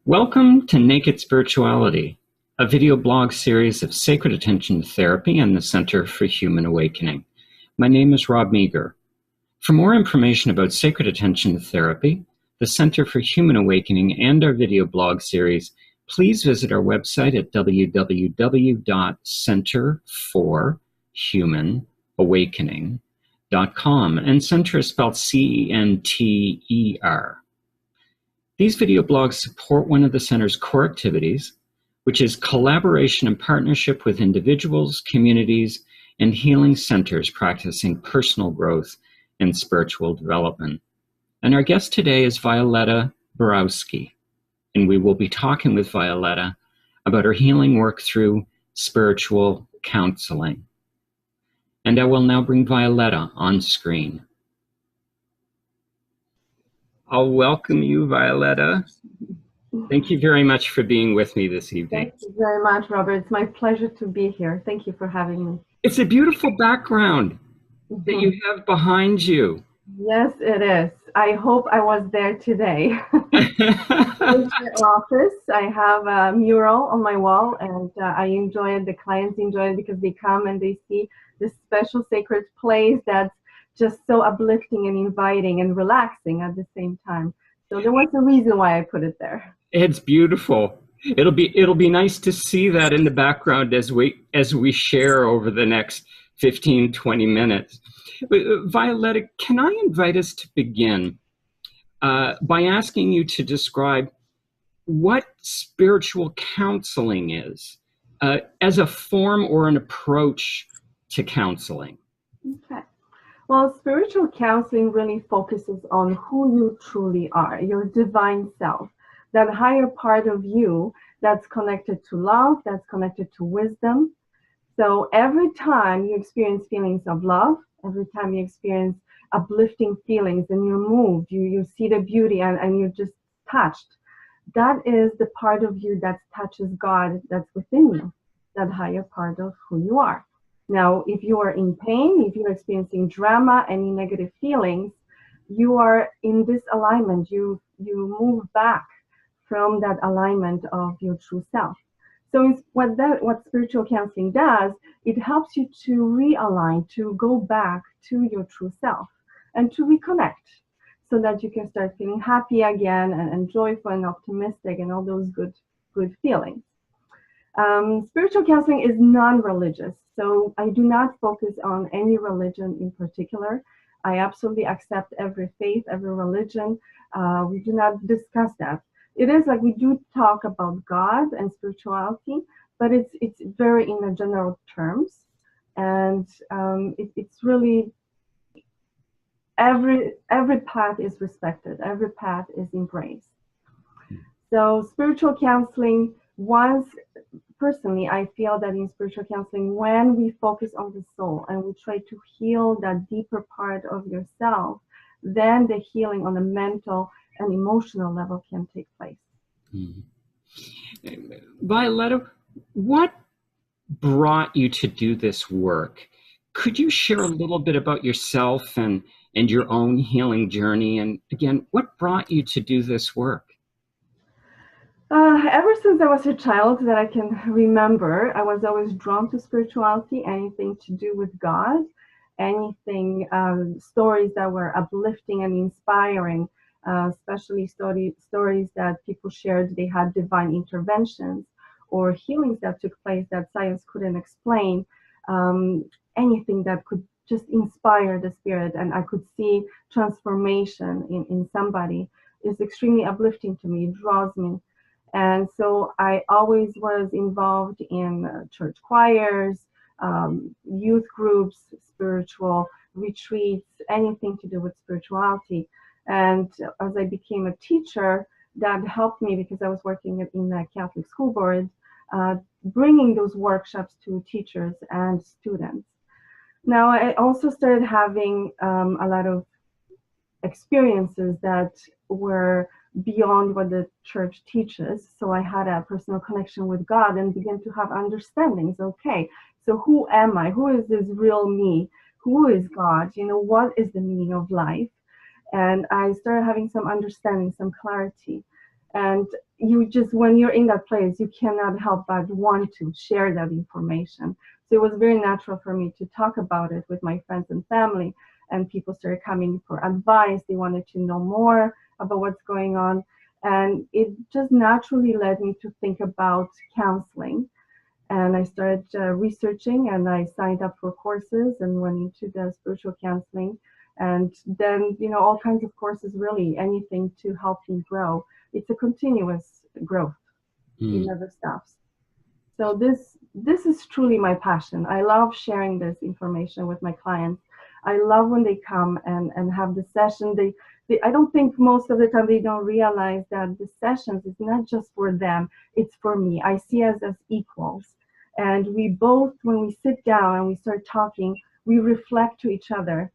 Welcome to Naked Spirituality, a video blog series of sacred attention therapy and the Center for Human Awakening. My name is Rob Meager. For more information about sacred attention therapy, the Center for Human Awakening, and our video blog series, please visit our website at www.centerforhumanawakening.com, and center is spelled C-E-N-T-E-R. These video blogs support one of the Center's core activities, which is collaboration and partnership with individuals, communities, and healing centers practicing personal growth and spiritual development. And our guest today is Violetta Borowski, and we will be talking with Violetta about her healing work through spiritual counseling. And I will now bring Violetta on screen. I'll welcome you, Violetta. Thank you very much for being with me this evening. Thank you very much, Robert. It's my pleasure to be here. Thank you for having me. It's a beautiful background that you have behind you. Yes, it is. I hope I was there today. In my office, I have a mural on my wall, and I enjoy it. The clients enjoy it because they come and they see this special sacred place that's just so uplifting and inviting and relaxing at the same time. So there was a reason why I put it there. It's beautiful. It'll be nice to see that in the background as we share over the next 15-20 minutes. Violetta, can I invite us to begin by asking you to describe what spiritual counseling is as a form or an approach to counseling? Okay. Well, spiritual counseling really focuses on who you truly are, your divine self, that higher part of you that's connected to love, that's connected to wisdom. So every time you experience feelings of love, every time you experience uplifting feelings and you're moved, you see the beauty and you're just touched, that is the part of you that touches God that's within you, that higher part of who you are. Now, if you are in pain, if you're experiencing drama, any negative feelings, you are in this alignment. You move back from that alignment of your true self. So what spiritual counseling does, it helps you to realign, to go back to your true self and to reconnect so that you can start feeling happy again and joyful and optimistic and all those good feelings. Spiritual counseling is non-religious, so I do not focus on any religion in particular. I absolutely accept every faith, every religion. We do not discuss that. It is like we do talk about God and spirituality, but it's very in a general terms, and it's really every path is respected, every path is embraced. So spiritual counseling, personally, I feel that in spiritual counseling, when we focus on the soul and we try to heal that deeper part of yourself, then the healing on a mental and emotional level can take place. Mm-hmm. Violetta, what brought you to do this work? Could you share a little bit about yourself and your own healing journey? And again, what brought you to do this work? Ever since I was a child that I can remember, I was always drawn to spirituality, anything to do with God, anything, stories that were uplifting and inspiring, especially stories that people shared they had divine interventions or healings that took place that science couldn't explain, anything that could just inspire the spirit and I could see transformation in somebody is extremely uplifting to me, it draws me. And so I always was involved in church choirs, youth groups, spiritual retreats, anything to do with spirituality. And as I became a teacher, that helped me because I was working in the Catholic school board, bringing those workshops to teachers and students. Now, I also started having a lot of experiences that were beyond what the church teaches. So I had a personal connection with God and began to have understandings. Okay, so who am I? Who is this real me? Who is God? You know, what is the meaning of life? And I started having some understanding, some clarity. And you just, when you're in that place, you cannot help but want to share that information. So it was very natural for me to talk about it with my friends and family, and people started coming for advice. They wanted to know more about what's going on. And it just naturally led me to think about counseling. And I started researching, and I signed up for courses and went into the spiritual counseling. And then, you know, all kinds of courses, really, anything to help me grow. It's a continuous growth. It never stops. So this is truly my passion. I love sharing this information with my clients. I love when they come and have the session. I don't think most of the time they don't realize that the sessions is not just for them, it's for me. I see us as equals. And we both, when we sit down and we start talking, we reflect to each other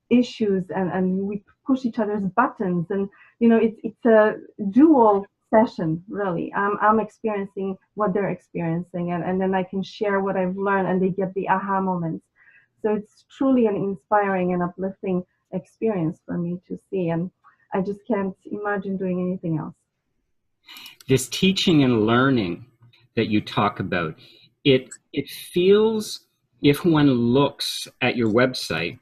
issues, and we push each other's buttons. And, you know, it's a dual session, really. I'm experiencing what they're experiencing, and then I can share what I've learned, and they get the aha moments. So it's truly an inspiring and uplifting experience for me to see, and I just can't imagine doing anything else. This teaching and learning that you talk about, it feels, if one looks at your website,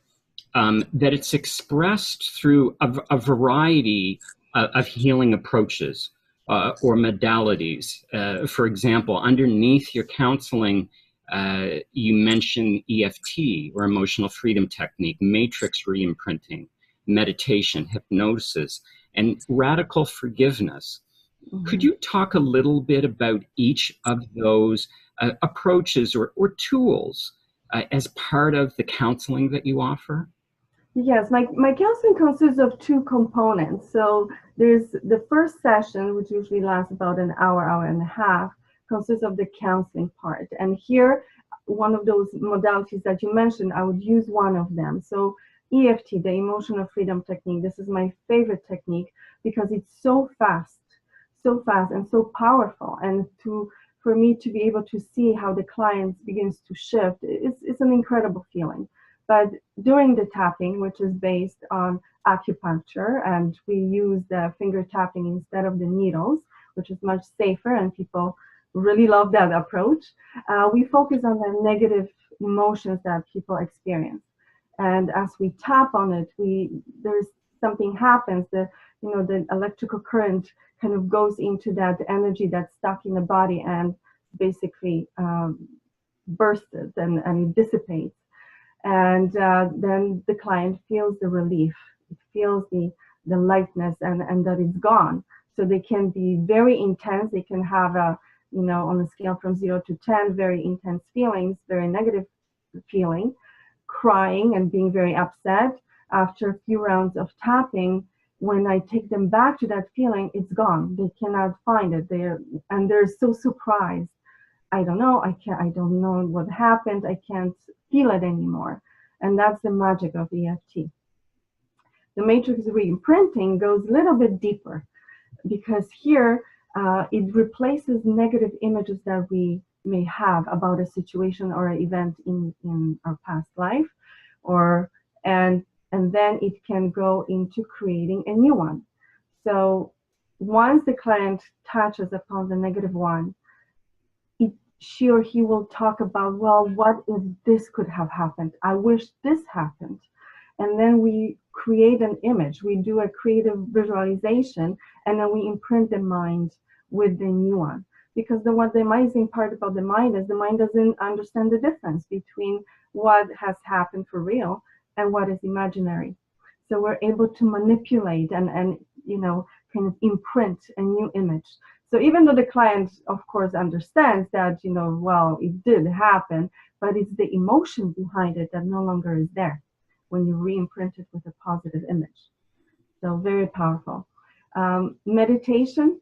that it's expressed through a variety of healing approaches or modalities. For example, underneath your counseling, you mention EFT, or emotional freedom technique, matrix reimprinting, meditation, hypnosis, and radical forgiveness. Mm-hmm. Could you talk a little bit about each of those approaches or tools as part of the counseling that you offer? Yes, my counseling consists of two components. So there's the first session, which usually lasts about an hour, hour and a half, consists of the counseling part. And here, one of those modalities that you mentioned, I would use one of them. So EFT, the emotional freedom technique, this is my favorite technique because it's so fast and so powerful. And for me to be able to see how the client begins to shift, it's an incredible feeling. But during the tapping, which is based on acupuncture, and we use the finger tapping instead of the needles, which is much safer, and people really love that approach, we focus on the negative emotions that people experience. And as we tap on it, there's something happens. The electrical current kind of goes into that energy that's stuck in the body and basically bursts it and dissipates. And then the client feels the relief. It feels the lightness, and that it's gone. So they can be very intense. They can have on a scale from 0 to 10, very intense feelings, very negative feeling, crying and being very upset. After a few rounds of tapping, when I take them back to that feeling, it's gone. They cannot find it. They're so surprised. I don't know. I don't know what happened. I can't feel it anymore. And that's the magic of EFT. The matrix reimprinting goes a little bit deeper, because here it replaces negative images that we may have about a situation or an event in our past life, and then it can go into creating a new one. So once the client touches upon the negative one, she or he will talk about, well, what if this could have happened? I wish this happened. And then we create an image. We do a creative visualization, and then we imprint the mind with the new one. Because the amazing part about the mind is the mind doesn't understand the difference between what has happened for real and what is imaginary. So we're able to manipulate and kind of imprint a new image. So even though the client, of course, understands that, well, it did happen, but it's the emotion behind it that no longer is there when you reimprint it with a positive image. So very powerful. Meditation,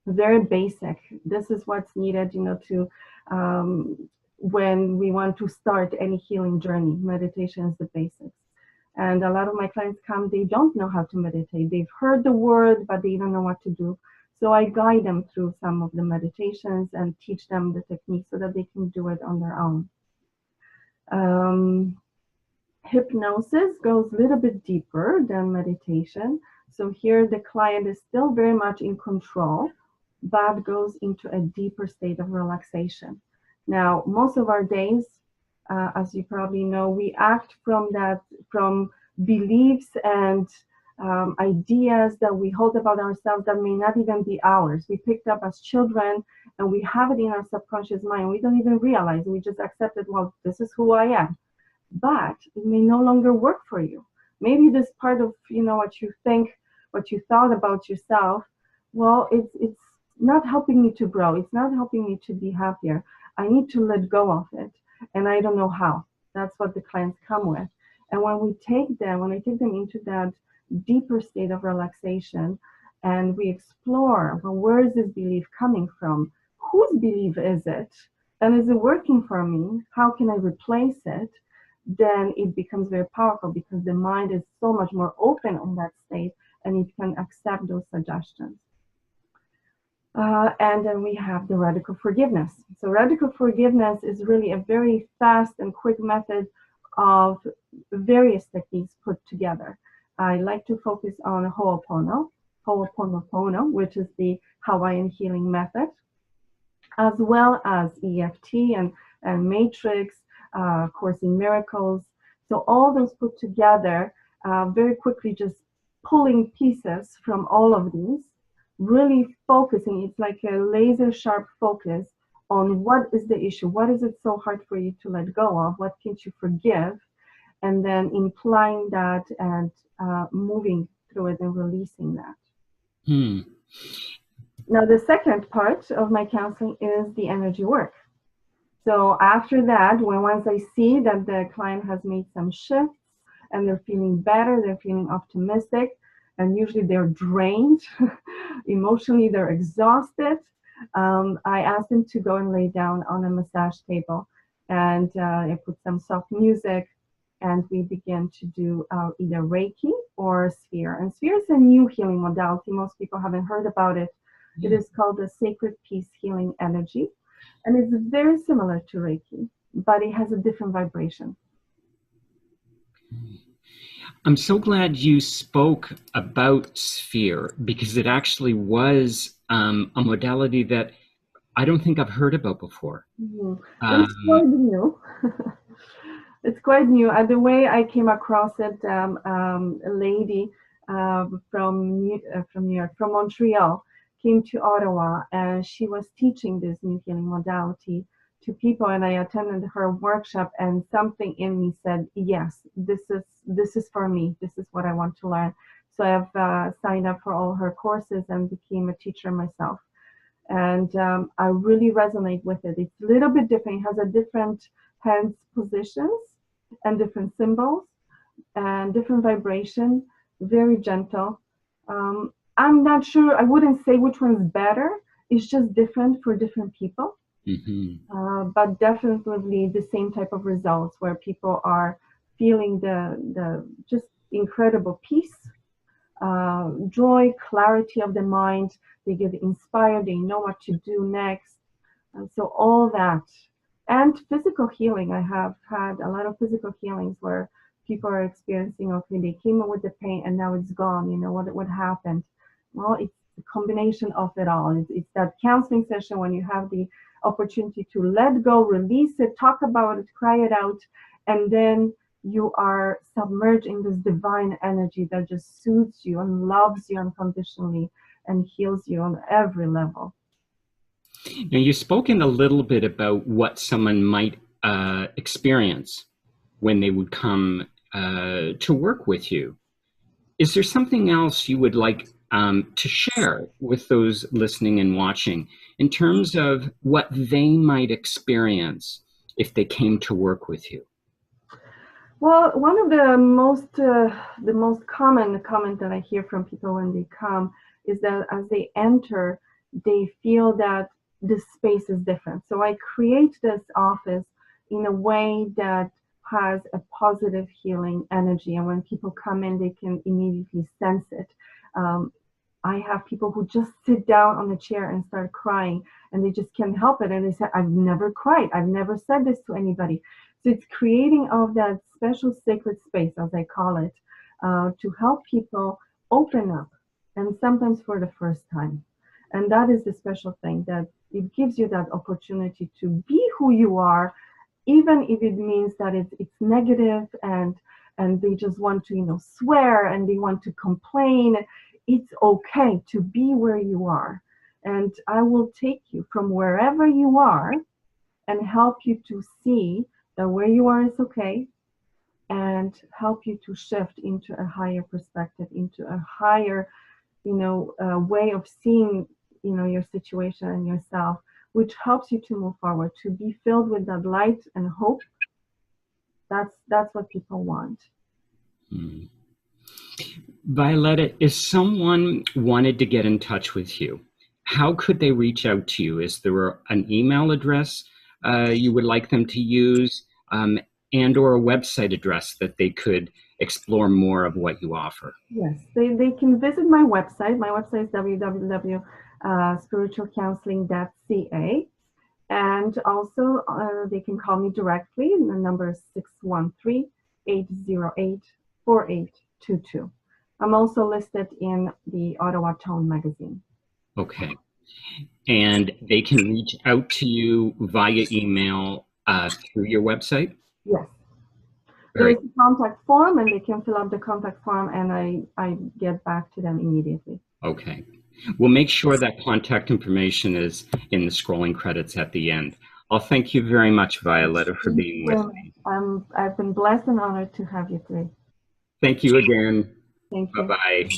very basic. This is what's needed, to when we want to start any healing journey. Meditation is the basics. And a lot of my clients come, they don't know how to meditate. They've heard the word, but they don't know what to do. So I guide them through some of the meditations and teach them the technique so that they can do it on their own. Hypnosis goes a little bit deeper than meditation. So here the client is still very much in control, but goes into a deeper state of relaxation. Now, most of our days, as you probably know, we act from beliefs and ideas that we hold about ourselves that may not even be ours. We picked up as children and we have it in our subconscious mind. We don't even realize. We just accept it, well, this is who I am. But it may no longer work for you. Maybe this part of, what you think, what you thought about yourself, well, it's not helping me to grow. It's not helping me to be happier. I need to let go of it. And I don't know how. That's what the clients come with. And when I take them into that deeper state of relaxation, and we explore, well, where is this belief coming from? Whose belief is it? And is it working for me? How can I replace it? Then it becomes very powerful because the mind is so much more open in that state and it can accept those suggestions. And then we have the radical forgiveness. So radical forgiveness is really a very fast and quick method of various techniques put together. I like to focus on Ho'oponopono, which is the Hawaiian healing method, as well as EFT and Matrix, Course in Miracles. So all those put together, very quickly just pulling pieces from all of these, really focusing. It's like a laser sharp focus on what is the issue, what is it so hard for you to let go of, what can't you forgive, and then implying that and moving through it and releasing that. Now the second part of my counseling is the energy work. So after that, once I see that the client has made some shifts and they're feeling better, they're feeling optimistic, and usually they're drained, emotionally they're exhausted, I ask them to go and lay down on a massage table, and I put some soft music, and we begin to do either Reiki or sphere. And sphere is a new healing modality. Most people haven't heard about it. It is called the Sacred Peace Healing Energy. And it's very similar to Reiki, but it has a different vibration. I'm so glad you spoke about sphere, because it actually was a modality that I don't think I've heard about before. It's quite new. It's quite new. The way I came across it, a lady from New York, from Montreal, came to Ottawa, and she was teaching this new healing modality to people, and I attended her workshop, and something in me said, yes, this is for me. This is what I want to learn. So I've signed up for all her courses and became a teacher myself. And I really resonate with it. It's a little bit different. It has a different hands positions and different symbols and different vibration, very gentle. I'm not sure, I wouldn't say which one's better. It's just different for different people. But definitely the same type of results where people are feeling the just incredible peace, joy, clarity of the mind. They get inspired, they know what to do next. And so all that. And physical healing. I have had a lot of physical healings where people are experiencing, okay, they came in with the pain and now it's gone. You know, what happened? Well, it's a combination of it all. It's that counseling session when you have the opportunity to let go, release it, talk about it, cry it out, and then you are submerged in this divine energy that just soothes you and loves you unconditionally and heals you on every level. Now, you've spoken a little bit about what someone might experience when they would come to work with you. Is there something else you would like to share with those listening and watching in terms of what they might experience if they came to work with you? Well, one of the most common comment that I hear from people when they come is that as they enter, they feel that the space is different. So I create this office in a way that has a positive healing energy, and when people come in, they can immediately sense it. I have people who just sit down on the chair and start crying, and they just can't help it. And they say, I've never cried. I've never said this to anybody. So it's creating of that special sacred space, as I call it, to help people open up, and sometimes for the first time. And that is the special thing, that it gives you that opportunity to be who you are, even if it means that it's negative, and they just want to, swear, and they want to complain. It's okay to be where you are. And I will take you from wherever you are and help you to see that where you are is okay, and help you to shift into a higher perspective, into a higher, way of seeing, your situation and yourself, which helps you to move forward, to be filled with that light and hope. That's what people want. Hmm. Violetta, if someone wanted to get in touch with you, how could they reach out to you? Is there an email address you would like them to use, and or a website address that they could explore more of what you offer? Yes, they can visit my website. My website is www.spiritualcounseling.ca. And also, they can call me directly. The number is 613-808-4822. I'm also listed in the Ottawa Tone magazine. Okay. And they can reach out to you via email through your website? Yes. There's a contact form, and they can fill out the contact form, and I get back to them immediately. Okay. We'll make sure that contact information is in the scrolling credits at the end. I'll thank you very much, Violetta, for being with me. I've been blessed and honored to have you today. Thank you again. Thank you. Bye-bye.